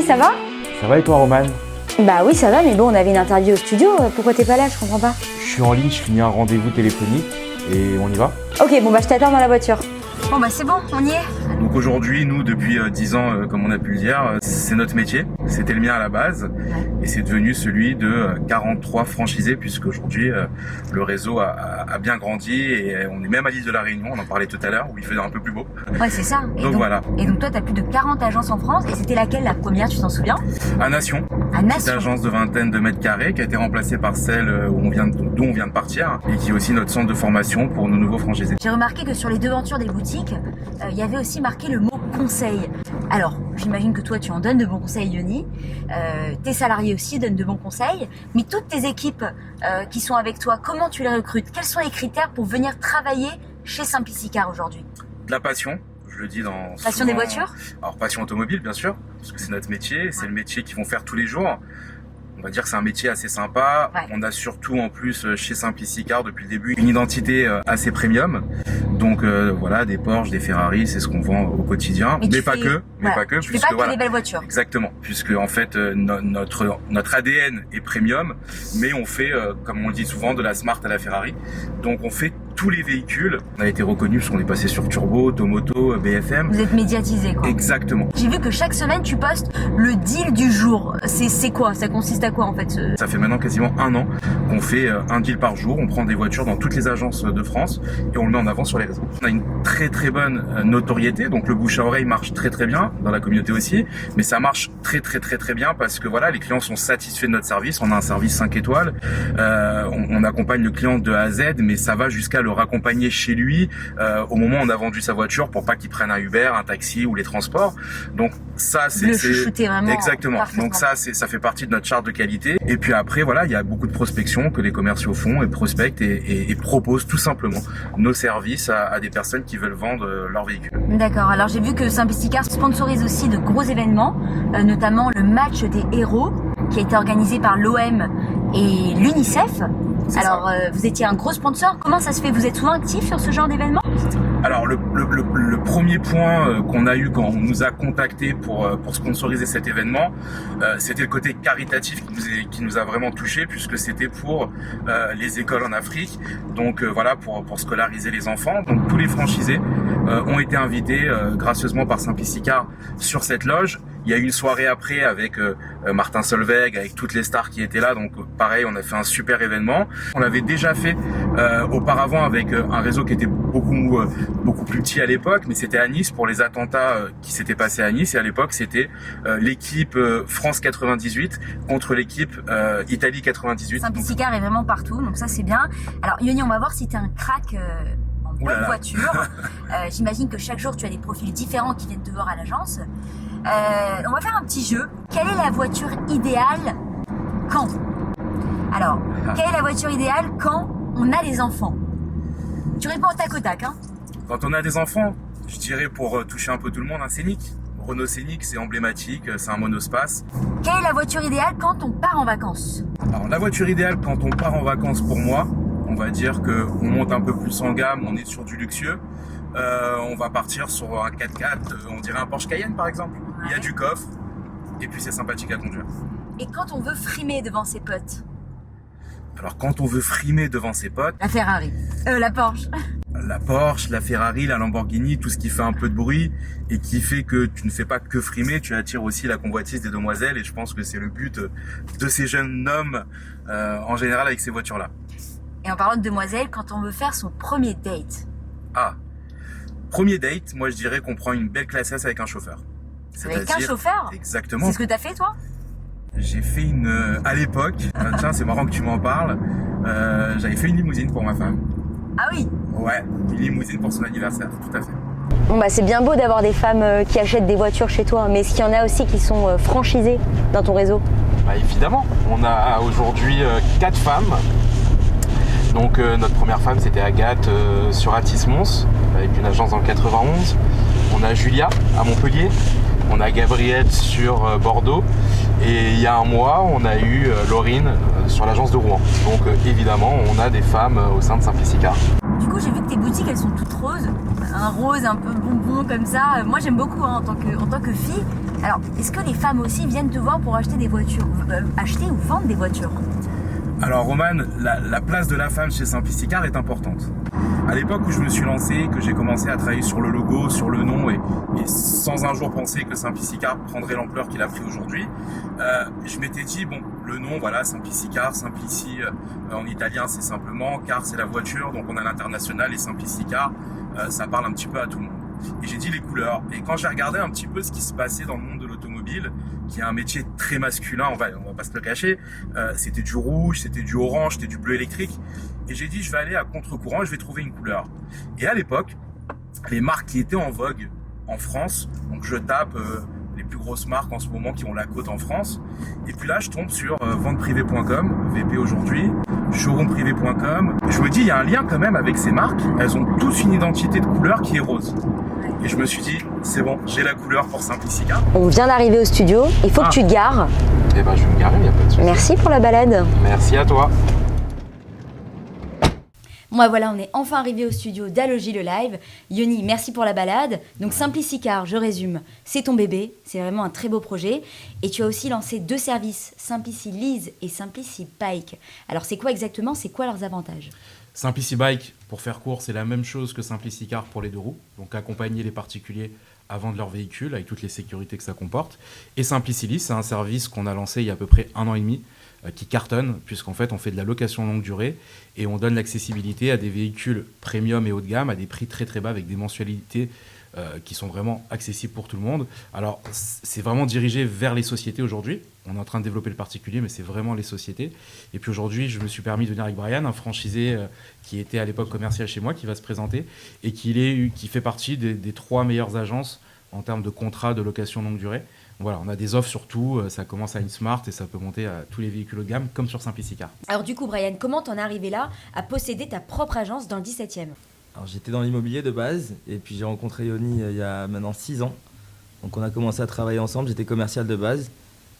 Thierry, ça va? Ça va et toi, Roman? Bah oui, ça va, mais bon, on avait une interview au studio, pourquoi t'es pas là? Je comprends pas. Je suis en ligne, je finis un rendez-vous téléphonique et on y va. Ok, bon bah je t'attends dans la voiture. Bon bah c'est bon, on y est. Donc aujourd'hui, nous, depuis 10 ans, comme on a pu le dire, c'est notre métier. C'était le mien à la base et c'est devenu celui de 43 franchisés puisqu'aujourd'hui, le réseau a bien grandi et on est même à l'île de la Réunion, on en parlait tout à l'heure, où il faisait un peu plus beau. Ouais, c'est ça. Donc voilà. Et donc toi, t'as plus de 40 agences en France et c'était laquelle la première, tu t'en souviens? À Nation, À petite Nation. agence de vingtaine de mètres carrés qui a été remplacée par celle d'où on vient de partir et qui est aussi notre centre de formation pour nos nouveaux franchisés. J'ai remarqué que sur les devantures des boutiques, il y avait aussi marqué le mot conseil. Alors, j'imagine que toi, tu en donnes de bons conseils, Yoni. Tes salariés aussi donnent de bons conseils. Mais toutes tes équipes qui sont avec toi, comment tu les recrutes? Quels sont les critères pour venir travailler chez Simplicicar aujourd'hui? De la passion. Je le dis dans... Passion des voitures? Alors, passion automobile, bien sûr, parce que c'est notre métier, c'est le métier qu'ils vont faire tous les jours. On va dire que c'est un métier assez sympa. Ouais. On a surtout, en plus, chez Simplicicar, depuis le début, une identité assez premium. Donc, voilà, des Porsche, des Ferrari, c'est ce qu'on vend au quotidien. Mais pas que, tu fais pas que des belles voitures. Exactement, puisque en fait notre ADN est premium, mais on fait, comme on le dit souvent, de la Smart à la Ferrari. Donc on fait tous les véhicules. On a été reconnus parce qu'on est passé sur Turbo, Tomoto, BFM. Vous êtes médiatisé, quoi. Exactement. J'ai vu que chaque semaine tu postes le deal du jour. C'est quoi? Ça consiste à quoi en fait? Ça fait maintenant quasiment un an qu'on fait un deal par jour. On prend des voitures dans toutes les agences de France et on le met en avant sur les réseaux. On a une très très bonne notoriété, donc le bouche à oreille marche très très bien dans la communauté aussi, mais ça marche très très très très bien parce que voilà, les clients sont satisfaits de notre service. On a un service 5 étoiles. On accompagne le client de A à Z, mais ça va jusqu'à le raccompagner chez lui au moment où on a vendu sa voiture pour pas qu'il prenne un Uber, un taxi ou les transports. Donc ça c'est chouchouter vraiment exactement. Donc ça fait partie de notre charte de qualité. Et puis après voilà, il y a beaucoup de prospection que les commerciaux font et prospectent et proposent tout simplement nos services à des personnes qui veulent vendre leur véhicule. D'accord, alors j'ai vu que Simplicicar sponsorise aussi de gros événements, notamment le match des héros qui a été organisé par l'OM et l'UNICEF. Alors vous étiez un gros sponsor, comment ça se fait? Vous êtes souvent actif sur ce genre d'événement? Alors le premier point qu'on a eu quand on nous a contacté pour sponsoriser cet événement, c'était le côté caritatif qui nous a vraiment touché puisque c'était pour les écoles en Afrique, donc voilà pour scolariser les enfants. Donc tous les franchisés ont été invités gracieusement par Simplicicar sur cette loge. Il y a eu une soirée après avec Martin Solveig, avec toutes les stars qui étaient là, donc pareil, on a fait un super événement. On l'avait déjà fait auparavant avec un réseau qui était beaucoup plus petit à l'époque, mais c'était à Nice pour les attentats qui s'étaient passés à Nice, et à l'époque c'était l'équipe France 98 contre l'équipe Italie 98. Simplicicar est vraiment partout, donc ça c'est bien. Alors Yoni, on va voir si t'es un crack en bonne voiture. J'imagine que chaque jour tu as des profils différents qui viennent te voir à l'agence. On va faire un petit jeu. Quelle est la voiture idéale quand? Alors, quelle est la voiture idéale quand on a des enfants? Tu réponds au tac au tac, hein? Quand on a des enfants, je dirais pour toucher un peu tout le monde, un Scénic. Renault Scénic, c'est emblématique, c'est un monospace. Quelle est la voiture idéale quand on part en vacances? Alors la voiture idéale quand on part en vacances pour moi, on va dire que on monte un peu plus en gamme, on est sur du luxueux. On va partir sur un 4x4, on dirait un Porsche Cayenne par exemple. Il y a du coffre et puis c'est sympathique à conduire. Et quand on veut frimer devant ses potes? Alors quand on veut frimer devant ses potes, La Ferrari, la Porsche. La Porsche, la Ferrari, la Lamborghini, tout ce qui fait un peu de bruit et qui fait que tu ne fais pas que frimer, tu attires aussi la convoitise des demoiselles, et je pense que c'est le but de ces jeunes hommes en général avec ces voitures-là. Et en parlant de demoiselles, quand on veut faire son premier date? Ah, premier date, moi je dirais qu'on prend une belle classe S avec un chauffeur. Avec un chauffeur? Exactement. C'est ce que t'as fait toi? J'ai fait à l'époque, tiens c'est marrant que tu m'en parles, j'avais fait une limousine pour ma femme. Ah oui? Ouais, une limousine pour son anniversaire, tout à fait. Bon bah c'est bien beau d'avoir des femmes qui achètent des voitures chez toi, mais est-ce qu'il y en a aussi qui sont franchisées dans ton réseau? Bah évidemment, on a aujourd'hui 4 femmes. Donc notre première femme c'était Agathe sur Atis-Mons avec une agence dans le 91. On a Julia à Montpellier. On a Gabrielle sur Bordeaux. Et il y a un mois, on a eu Laurine sur l'agence de Rouen. Donc évidemment, on a des femmes au sein de Simplicicar. du coup, j'ai vu que tes boutiques, elles sont toutes roses. Un rose un peu bonbon comme ça. Moi, j'aime beaucoup en tant que fille. Alors, est-ce que les femmes aussi viennent te voir pour acheter des voitures, acheter ou vendre des voitures? Alors Romane, la place de la femme chez Simplicicar est importante. À l'époque où je me suis lancé, que j'ai commencé à travailler sur le logo, sur le nom et sans un jour penser que Simplicicar prendrait l'ampleur qu'il a pris aujourd'hui, je m'étais dit, bon, le nom, voilà, Simplicicar, Simplici, en italien c'est simplement, car c'est la voiture, donc on a l'international et Simplicicar, ça parle un petit peu à tout le monde. Et j'ai dit les couleurs. Et quand j'ai regardé un petit peu ce qui se passait dans le monde de l'automobile, qui est un métier très masculin, on va pas se le cacher, c'était du rouge, c'était du orange, c'était du bleu électrique. Et j'ai dit, je vais aller à contre-courant et je vais trouver une couleur. Et à l'époque, les marques qui étaient en vogue en France, donc je tape les plus grosses marques en ce moment qui ont la cote en France. Et puis là, je tombe sur venteprivée.com, VP aujourd'hui, showroomprivé.com. Je me dis, il y a un lien quand même avec ces marques. Elles ont tous une identité de couleur qui est rose. Et je me suis dit, c'est bon, j'ai la couleur pour Simplicicar. On vient d'arriver au studio, il faut que tu te gares. Eh ben, je vais me garer, il n'y a pas de souci. Merci pour la balade. Merci à toi. Bon, voilà, on est enfin arrivé au studio d'Alogie le live. Yoni, merci pour la balade. Donc Simplicicar, je résume, c'est ton bébé, c'est vraiment un très beau projet. Et tu as aussi lancé 2 services, Simplici Lease et Simplici Bike. Alors c'est quoi exactement, c'est quoi leurs avantages? Simplici Bike, pour faire court, c'est la même chose que Simplicicar pour les 2 roues. Donc accompagner les particuliers à vendre leur véhicule avec toutes les sécurités que ça comporte. Et Simplici Lease, c'est un service qu'on a lancé il y a à peu près 1 an et demi, qui cartonne, puisqu'en fait on fait de la location longue durée et on donne l'accessibilité à des véhicules premium et haut de gamme à des prix très très bas avec des mensualités qui sont vraiment accessibles pour tout le monde. Alors c'est vraiment dirigé vers les sociétés aujourd'hui. On est en train de développer le particulier, mais c'est vraiment les sociétés. Et puis aujourd'hui, je me suis permis de venir avec Brian, un franchisé qui était à l'époque commercial chez moi, qui va se présenter et qui fait partie des 3 meilleures agences en termes de contrats de location longue durée. Voilà, on a des offres sur tout, ça commence à une Smart et ça peut monter à tous les véhicules haut de gamme, comme sur Simplicicar. Alors du coup, Brian, comment t'en es arrivé là à posséder ta propre agence dans le 17e? Alors j'étais dans l'immobilier de base et puis j'ai rencontré Yoni il y a maintenant 6 ans. Donc on a commencé à travailler ensemble, j'étais commercial de base.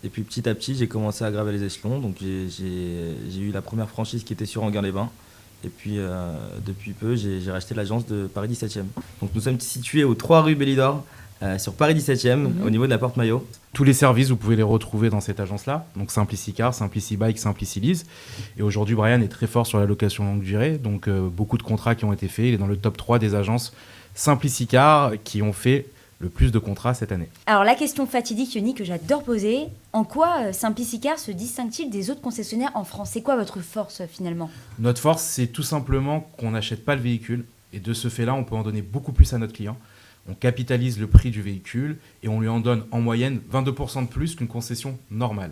Et puis petit à petit, j'ai commencé à graver les échelons. Donc j'ai eu la première franchise qui était sur Enghien-les-Bains. Et puis depuis peu, j'ai racheté l'agence de Paris 17e. Donc nous sommes situés aux 3 rue Bélidor, sur Paris 17e, au niveau de la porte Maillot. Tous les services, vous pouvez les retrouver dans cette agence-là. Donc Simplicicar, Simplici Bike, Simplici Lease. Et aujourd'hui, Brian est très fort sur la location longue durée. Donc beaucoup de contrats qui ont été faits. Il est dans le top 3 des agences Simplicicar qui ont fait le plus de contrats cette année. Alors la question fatidique, Yoni, que j'adore poser, en quoi Simplicicar se distingue-t-il des autres concessionnaires en France? C'est quoi votre force finalement? Notre force, c'est tout simplement qu'on n'achète pas le véhicule. Et de ce fait-là, on peut en donner beaucoup plus à notre client. On capitalise le prix du véhicule et on lui en donne en moyenne 22% de plus qu'une concession normale.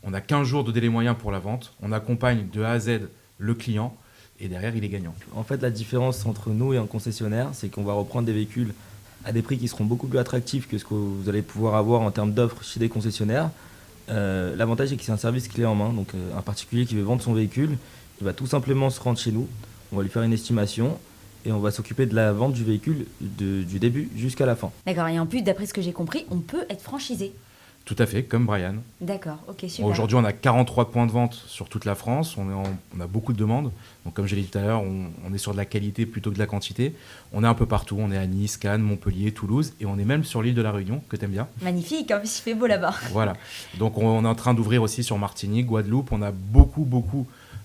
On a 15 jours de délai moyen pour la vente. On accompagne de A à Z le client et derrière, il est gagnant. En fait, la différence entre nous et un concessionnaire, c'est qu'on va reprendre des véhicules à des prix qui seront beaucoup plus attractifs que ce que vous allez pouvoir avoir en termes d'offres chez des concessionnaires. L'avantage, c'est que c'est un service clé en main. Donc, un particulier qui veut vendre son véhicule, il va tout simplement se rendre chez nous. On va lui faire une estimation et on va s'occuper de la vente du véhicule du début jusqu'à la fin. D'accord, et en plus, d'après ce que j'ai compris, on peut être franchisé. Tout à fait, comme Brian. D'accord, ok, super. Aujourd'hui, on a 43 points de vente sur toute la France. On a beaucoup de demandes. Donc, comme je l'ai dit tout à l'heure, on est sur de la qualité plutôt que de la quantité. On est un peu partout. On est à Nice, Cannes, Montpellier, Toulouse. Et on est même sur l'île de la Réunion, que tu aimes bien. Magnifique, en plus il fait beau là-bas. Voilà. Donc, on est en train d'ouvrir aussi sur Martinique, Guadeloupe. On a beaucoup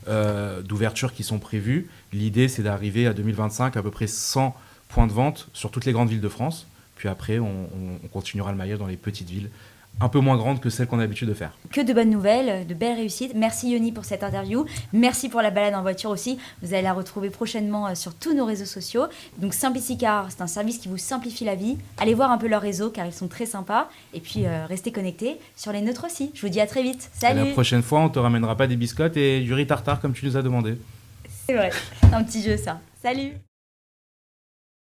d'ouvertures qui sont prévues. L'idée, c'est d'arriver à 2025 à peu près 100 points de vente sur toutes les grandes villes de France. Puis après, on continuera le maillage dans les petites villes, un peu moins grandes que celles qu'on a l'habitude de faire. Que de bonnes nouvelles, de belles réussites. Merci Yoni pour cette interview. Merci pour la balade en voiture aussi. Vous allez la retrouver prochainement sur tous nos réseaux sociaux. Donc Simplicicar, c'est un service qui vous simplifie la vie. Allez voir un peu leur réseau car ils sont très sympas. Et puis restez connectés sur les nôtres aussi. Je vous dis à très vite. Salut. Et la prochaine fois, on te ramènera pas des biscottes et du riz tartare comme tu nous as demandé. C'est vrai, c'est un petit jeu ça. Salut.